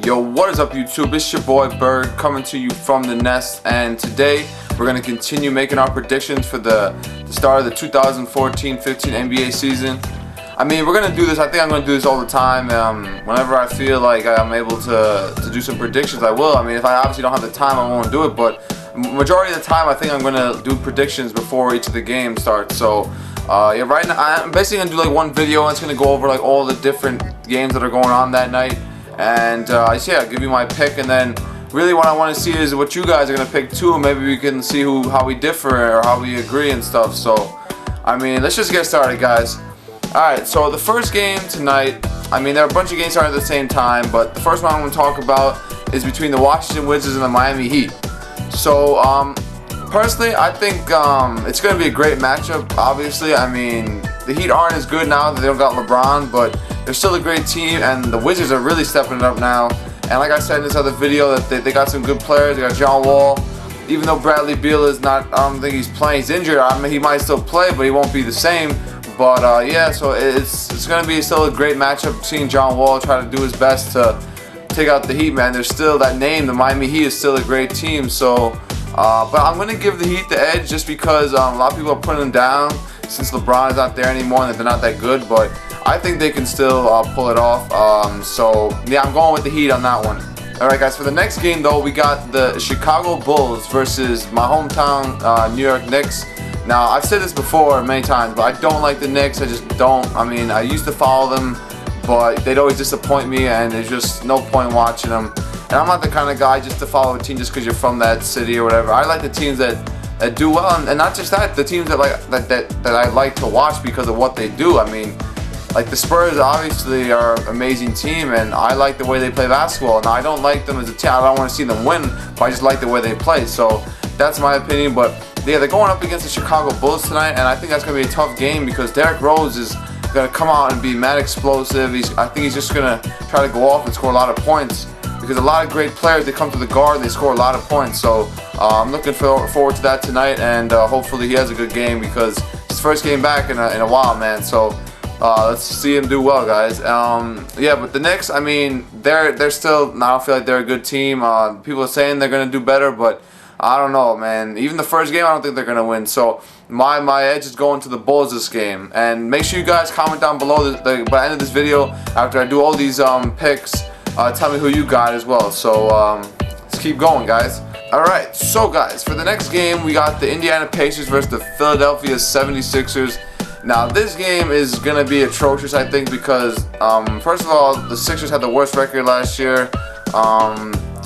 Yo, what is up YouTube? It's your boy Bird coming to you from the nest, and today we're going to continue making our predictions for the start of the 2014-15 NBA season. I mean, we're going to do this, I think I'm going to do this all the time. Whenever I feel like I'm able to do some predictions, I will. I mean, if I obviously don't have the time, I won't do it, but majority of the time I think I'm going to do predictions before each of the games starts. So yeah, right now I'm basically going to do like one video and it's going to go over like all the different games that are going on that night. And yeah, I'll give you my pick, and then really what I want to see is what you guys are going to pick too. Maybe we can see how we differ or how we agree and stuff. So, I mean, let's just get started, guys. Alright, so the first game tonight, I mean, there are a bunch of games starting at the same time, but the first one I'm going to talk about is between the Washington Wizards and the Miami Heat. So, personally, I think it's going to be a great matchup, obviously. I mean, the Heat aren't as good now that they don't got LeBron, but they're still a great team, and the Wizards are really stepping it up now. And like I said in this other video, that they got some good players. They got John Wall. Even though Bradley Beal is not, I don't think he's playing. He's injured. I mean, he might still play, but he won't be the same. But yeah, so it's going to be still a great matchup. Seeing John Wall try to do his best to take out the Heat, man. There's still that name. The Miami Heat is still a great team. So, but I'm going to give the Heat the edge just because a lot of people are putting them down since LeBron is not there anymore and they're not that good. But I think they can still pull it off. So yeah, I'm going with the Heat on that one. Alright guys, for the next game though, we got the Chicago Bulls versus my hometown New York Knicks. Now, I've said this before many times, but I don't like the Knicks. I just don't. I mean, I used to follow them, but they'd always disappoint me, and there's just no point in watching them. And I'm not the kind of guy just to follow a team just because you're from that city or whatever. I like the teams that do well, and not just that, the teams that I like to watch because of what they do. I mean, like the Spurs obviously are an amazing team, and I like the way they play basketball. Now, I don't like them as a team. I don't want to see them win, but I just like the way they play. So that's my opinion. But yeah, they're going up against the Chicago Bulls tonight, and I think that's going to be a tough game because Derrick Rose is going to come out and be mad explosive. I think he's just going to try to go off and score a lot of points because a lot of great players, they come to the guard and they score a lot of points. So I'm looking forward to that tonight, and hopefully he has a good game because it's his first game back in a while, man. So let's see him do well, guys. Yeah, but the Knicks, I mean, they're still, I don't feel like they're a good team. People are saying they're going to do better, but I don't know, man. Even the first game, I don't think they're going to win. So my edge is going to the Bulls this game. And make sure you guys comment down below by the end of this video, after I do all these picks, tell me who you got as well. So let's keep going, guys. Alright, so guys, for the next game, we got the Indiana Pacers versus the Philadelphia 76ers. Now, this game is going to be atrocious, I think, because first of all, the Sixers had the worst record last year.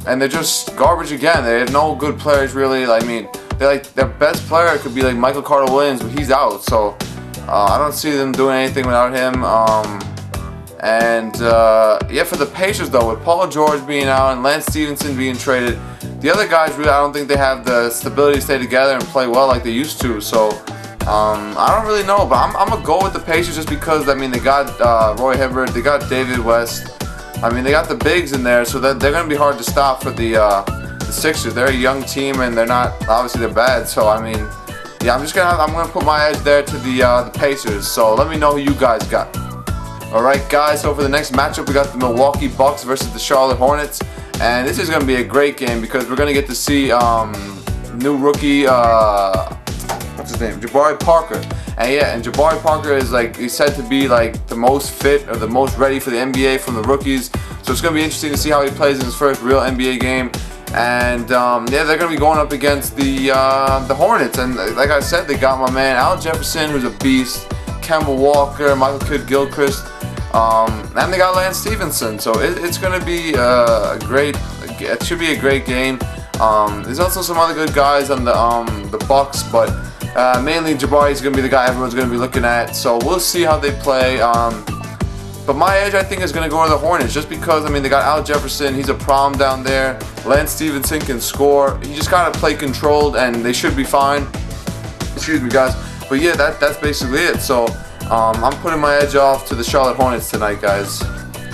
And they're just garbage again. They have no good players, really. I mean, their best player could be like Michael Carter-Williams, but he's out. So I don't see them doing anything without him. Yeah, for the Pacers though, with Paul George being out and Lance Stevenson being traded, the other guys really, I don't think they have the stability to stay together and play well like they used to. So I don't really know, but I'm gonna go with the Pacers just because, I mean, they got Roy Hibbert, they got David West. I mean, they got the bigs in there, so they're going to be hard to stop for the Sixers. They're a young team, and they're not, obviously they're bad. So I mean, yeah, I'm gonna put my edge there to the Pacers. So let me know who you guys got. All right, guys. So for the next matchup, we got the Milwaukee Bucks versus the Charlotte Hornets, and this is going to be a great game because we're going to get to see new rookie, what's his name, Jabari Parker. And yeah, and Jabari Parker is he's said to be like the most fit or the most ready for the NBA from the rookies. So it's going to be interesting to see how he plays in his first real NBA game. And yeah, they're going to be going up against the Hornets. And like I said, they got my man Al Jefferson, who's a beast, Kemba Walker, Michael Kidd-Gilchrist, and they got Lance Stevenson. So it's going to be it should be a great game. There's also some other good guys on the Bucks, but mainly Jabari is going to be the guy everyone's going to be looking at. So we'll see how they play. But my edge, I think, is going to go to the Hornets just because, I mean, they got Al Jefferson. He's a problem down there. Lance Stevenson can score. You just got to play controlled, and they should be fine. Excuse me, guys. But yeah, that's basically it. So I'm putting my edge off to the Charlotte Hornets tonight, guys.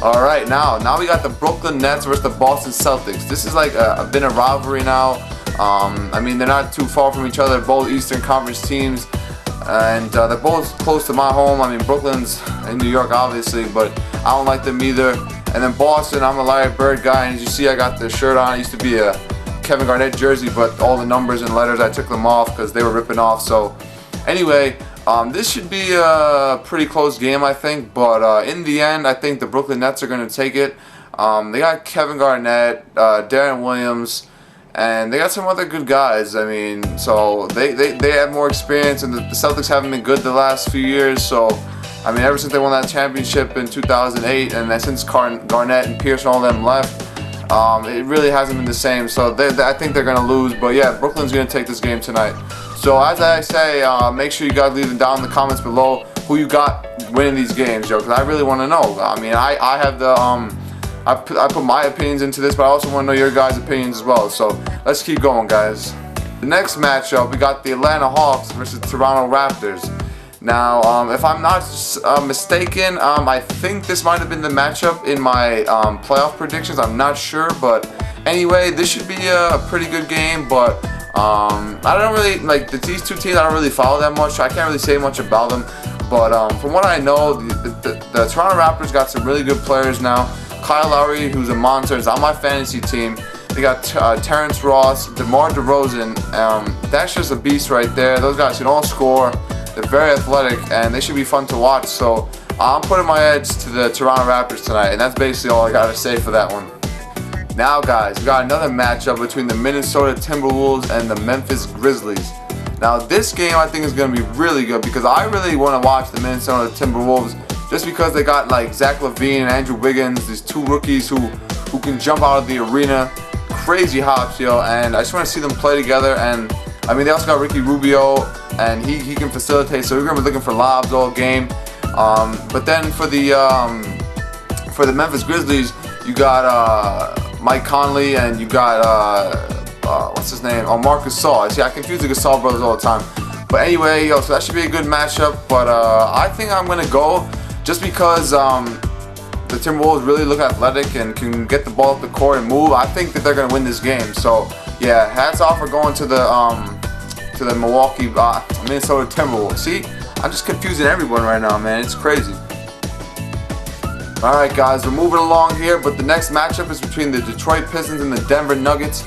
Alright, now we got the Brooklyn Nets versus the Boston Celtics. This is like been a rivalry now. I mean, they're not too far from each other. Both Eastern Conference teams. And they're both close to my home. I mean, Brooklyn's in New York, obviously, but I don't like them either. And then Boston, I'm a Larry Bird guy, and as you see, I got the shirt on. It used to be a Kevin Garnett jersey, but all the numbers and letters, I took them off because they were ripping off. So anyway, this should be a pretty close game, I think. But in the end, I think the Brooklyn Nets are going to take it. They got Kevin Garnett, Darren Williams, and they got some other good guys. I mean, so they have more experience, and the Celtics haven't been good the last few years. So, I mean, ever since they won that championship in 2008, and then since Garnett and Pierce and all them left, it really hasn't been the same. So I think they're going to lose. But yeah, Brooklyn's going to take this game tonight. So as I say, make sure you guys leave them down in the comments below who you got winning these games, yo, because I really want to know. I mean, I have the I put my opinions into this, but I also want to know your guys' opinions as well. So let's keep going, guys. The next matchup, we got the Atlanta Hawks versus Toronto Raptors. Now, if I'm not mistaken, I think this might have been the matchup in my playoff predictions. I'm not sure, but anyway, this should be a pretty good game. But I don't really like these two teams. I don't really follow that much. So I can't really say much about them. But from what I know, the Toronto Raptors got some really good players now. Kyle Lowry, who's a monster, is on my fantasy team. They got Terrence Ross, DeMar DeRozan. That's just a beast right there. Those guys can all score. They're very athletic, and they should be fun to watch. So I'm putting my edge to the Toronto Raptors tonight, and that's basically all I got to say for that one. Now, guys, we got another matchup between the Minnesota Timberwolves and the Memphis Grizzlies. Now, this game I think is going to be really good because I really want to watch the Minnesota Timberwolves. Just because they got like Zach LaVine and Andrew Wiggins, these two rookies who can jump out of the arena, crazy hops, yo, and I just want to see them play together. And I mean, they also got Ricky Rubio, and he can facilitate, so we're gonna be looking for lobs all game. But then for the Memphis Grizzlies, you got Mike Conley, and you got what's his name? Oh, Marcus Gasol. See, I confuse the Gasol brothers all the time. But anyway, yo, so that should be a good matchup. But I think I'm gonna go. Just because the Timberwolves really look athletic and can get the ball up the court and move, I think that they're going to win this game. So yeah, hats off for going to the Milwaukee Minnesota Timberwolves. See, I'm just confusing everyone right now, man. It's crazy. All right, guys, we're moving along here, but the next matchup is between the Detroit Pistons and the Denver Nuggets.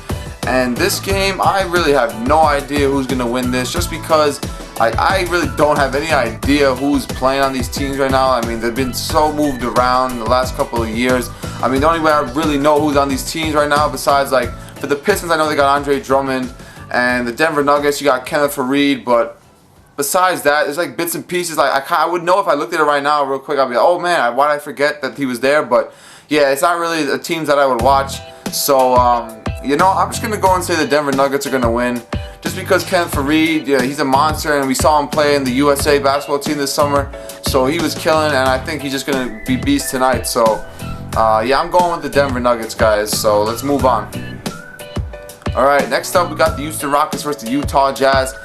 And this game, I really have no idea who's going to win this, just because I really don't have any idea who's playing on these teams right now. I mean, they've been so moved around in the last couple of years. I mean, the only way I really know who's on these teams right now, besides like for the Pistons, I know they got Andre Drummond, and the Denver Nuggets, you got Kenneth Faried. But besides that, it's like bits and pieces. Like I would know if I looked at it right now real quick. I'd be like, oh man, why did I forget that he was there? But yeah, it's not really the teams that I would watch. So you know, I'm just gonna go and say the Denver Nuggets are gonna win. Just because Kenneth Faried, yeah, he's a monster, and we saw him play in the USA basketball team this summer, so he was killing, and I think he's just gonna be beast tonight. So yeah, I'm going with the Denver Nuggets, guys. So let's move on. All right, next up we got the Houston Rockets versus the Utah Jazz.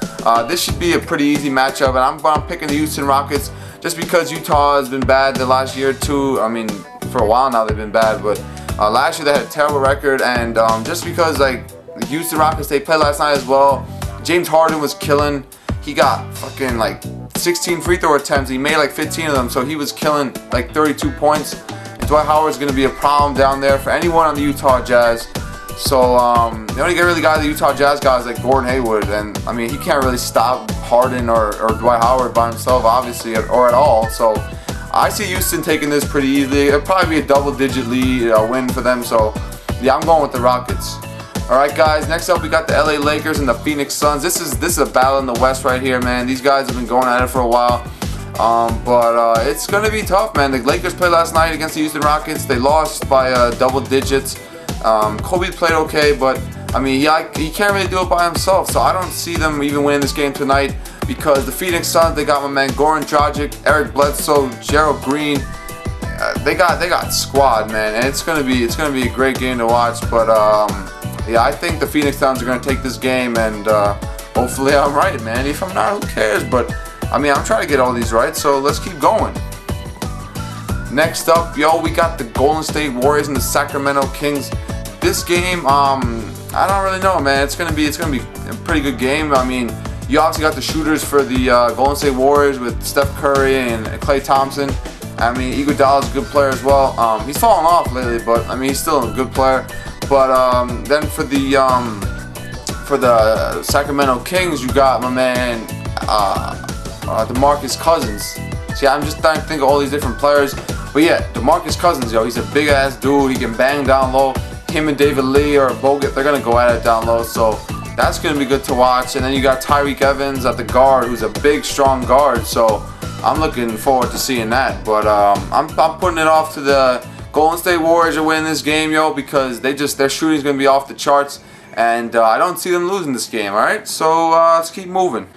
This should be a pretty easy matchup, and I'm picking the Houston Rockets just because Utah has been bad the last year or two. I mean, for a while now they've been bad, but last year they had a terrible record, and just because like the Houston Rockets, they played last night as well. James Harden was killing. He got fucking like 16 free throw attempts. He made like 15 of them, so he was killing like 32 points. And Dwight Howard's going to be a problem down there for anyone on the Utah Jazz. So the only really guy the Utah Jazz got is like Gordon Hayward, and I mean he can't really stop Harden or Dwight Howard by himself, obviously, or at all. So I see Houston taking this pretty easily. It'll probably be a double-digit lead win for them. So yeah, I'm going with the Rockets. Alright, guys, next up we got the LA Lakers and the Phoenix Suns. This is a battle in the West right here, man. These guys have been going at it for a while. But it's going to be tough, man. The Lakers played last night against the Houston Rockets. They lost by double digits. Kobe played okay, but I mean, he can't really do it by himself. So I don't see them even winning this game tonight, because the Phoenix Suns, they got my man Goran Dragic, Eric Bledsoe, Gerald Green. They got squad, man, and it's gonna be a great game to watch. But yeah, I think the Phoenix Suns are gonna take this game, and hopefully I'm right, man. If I'm not, who cares? But I mean, I'm trying to get all these right, so let's keep going. Next up, yo, we got the Golden State Warriors and the Sacramento Kings. This game, I don't really know, man. It's gonna be a pretty good game. I mean, you obviously got the shooters for the Golden State Warriors with Steph Curry and Klay Thompson. I mean, Iguodala's a good player as well. He's fallen off lately, but I mean, he's still a good player. But then for the Sacramento Kings, you got my man DeMarcus Cousins. See, I'm just trying to think of all these different players. But yeah, DeMarcus Cousins, yo, he's a big ass dude. He can bang down low. Him and David Lee or Bogut, they're gonna go at it down low. So that's gonna be good to watch. And then you got Tyreke Evans at the guard, who's a big, strong guard. So I'm looking forward to seeing that. But I'm putting it off to the Golden State Warriors to win this game, yo, because their shooting's gonna be off the charts, and I don't see them losing this game. All right, so let's keep moving.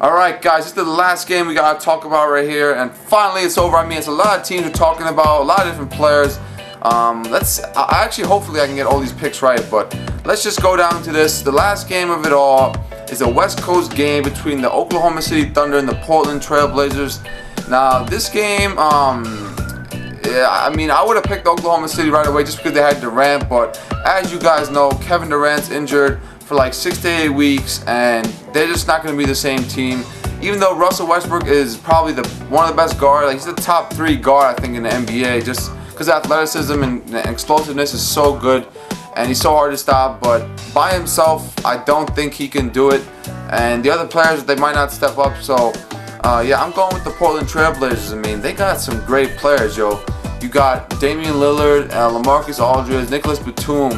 All right, guys, this is the last game we gotta talk about right here, and finally it's over. I mean, it's a lot of teams we're talking about, a lot of different players. Hopefully I can get all these picks right, but let's just go down to this. The last game of it all is a West Coast game between the Oklahoma City Thunder and the Portland Trailblazers. Now, this game, yeah, I mean, I would have picked Oklahoma City right away just because they had Durant, but as you guys know, Kevin Durant's injured for like 6 to 8 weeks, and they're just not going to be the same team. Even though Russell Westbrook is probably one of the best guards, like he's the top 3 guard, I think, in the NBA, just because athleticism and explosiveness is so good, and he's so hard to stop. But by himself, I don't think he can do it, and the other players, they might not step up. So yeah, I'm going with the Portland Trailblazers. I mean, they got some great players, yo. You got Damian Lillard, LaMarcus Aldridge, Nicholas Batum,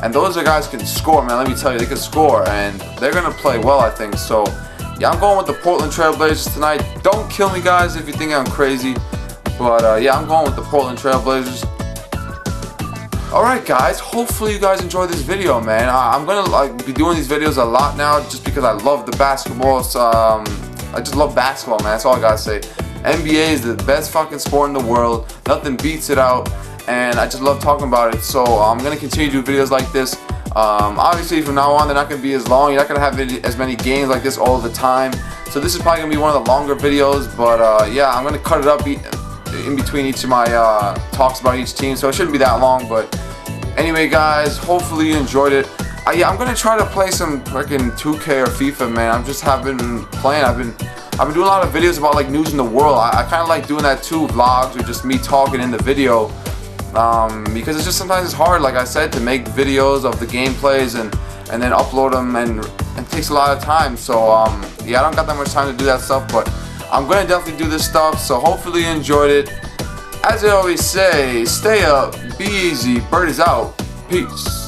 and those are guys who can score, man. Let me tell you, they can score, and they're gonna play well, I think. So yeah, I'm going with the Portland Trailblazers tonight. Don't kill me, guys, if you think I'm crazy. But yeah, I'm going with the Portland Trailblazers. Alright, guys, hopefully you guys enjoyed this video, man. I'm gonna be doing these videos a lot now just because I love the basketball. So, I just love basketball, man. That's all I gotta say. NBA is the best fucking sport in the world. Nothing beats it out, and I just love talking about it. So I'm gonna continue to do videos like this. Obviously, from now on, they're not gonna be as long. You're not gonna have as many games like this all the time. So this is probably gonna be one of the longer videos. But yeah, I'm gonna cut it up in between each of my talks about each team, so it shouldn't be that long. But anyway, guys, hopefully you enjoyed it. Yeah, I'm gonna try to play some freaking 2K or FIFA, man. I just haven't playing. I've been doing a lot of videos about like news in the world. I kind of like doing that too, vlogs or just me talking in the video, because it's just sometimes it's hard, like I said, to make videos of the gameplays and then upload them, and it takes a lot of time. So yeah, I don't got that much time to do that stuff, but I'm gonna definitely do this stuff. So hopefully you enjoyed it. As I always say, stay up, be easy, Bird is out, peace.